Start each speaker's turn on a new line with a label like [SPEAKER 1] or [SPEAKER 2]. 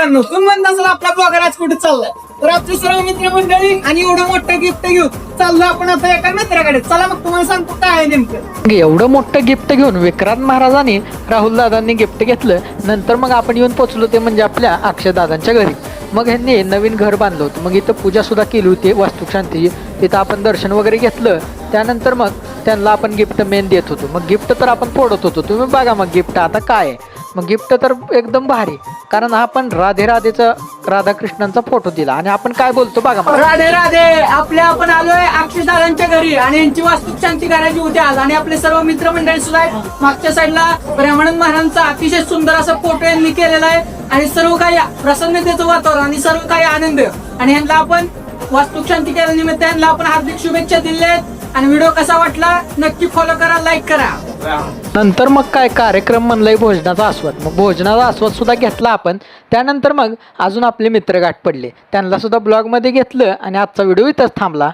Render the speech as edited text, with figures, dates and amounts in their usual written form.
[SPEAKER 1] मित्रांनो तुम्ही म्हणता असाल आपला ब्लॉगर आज कुठे चाललाय, तर आपली सर्व मित्रमंडळी आणि एवढं मोठं गिफ्ट घेऊन चाललो आपण आता एका मित्राकडे. चला मग तुम्हाला सांगतो काय आहे नेमकं.
[SPEAKER 2] एवढं मोठं गिफ्ट घेऊन विक्रांत महाराजांनी राहुल दादांनी गिफ्ट घेतलं. नंतर मग आपण येऊन पोचलो ते म्हणजे आपल्या अक्षय दादांच्या घरी. मग ह्यांनी नवीन घर बांधलं होतं. मग इथं पूजा सुद्धा केली होती वास्तुशांतीची. तिथं आपण दर्शन वगैरे घेतलं. त्यानंतर मग त्यांना आपण गिफ्ट मेन देत होतो. मग गिफ्ट तर आपण फोडत होतो. तुम्ही बघा मग गिफ्ट आता काय आहे. मग गिफ्ट तर एकदम भारी, कारण हा पण राधेचा राधाकृष्णांचा फोटो दिला आणि आपण काय बोलतो बघा.
[SPEAKER 1] राधे राधे. आपण आलोय अक्षय दादांच्या घरी आणि यांची वास्तुक शांती करायची होती आज. आणि आपले सर्व मित्रमंडळी सुद्धा आहेत. मागच्या साईडला ब्राह्मण महाराजांचा अतिशय सुंदर असा फोटो यांनी केलेला आहे आणि सर्व काही प्रसन्नतेचं वातावरण आणि सर्व काही आनंद. आणि यांना आपण वास्तुक शांती केल्यानिमित्त यांना आपण हार्दिक शुभेच्छा दिल्या आहेत. आणि व्हिडिओ कसा वाटला नक्की फॉलो करा, लाईक करा.
[SPEAKER 2] नंतर मग काय कार्यक्रम म्हणलाय भोजनाचा आस्वाद. मग भोजनाचा आस्वाद सुद्धा घेतला आपण. त्यानंतर मग अजून आपले मित्र गाठ पडले, त्यांना सुद्धा ब्लॉगमध्ये घेतलं आणि आजचा व्हिडिओ इथंच थांबला.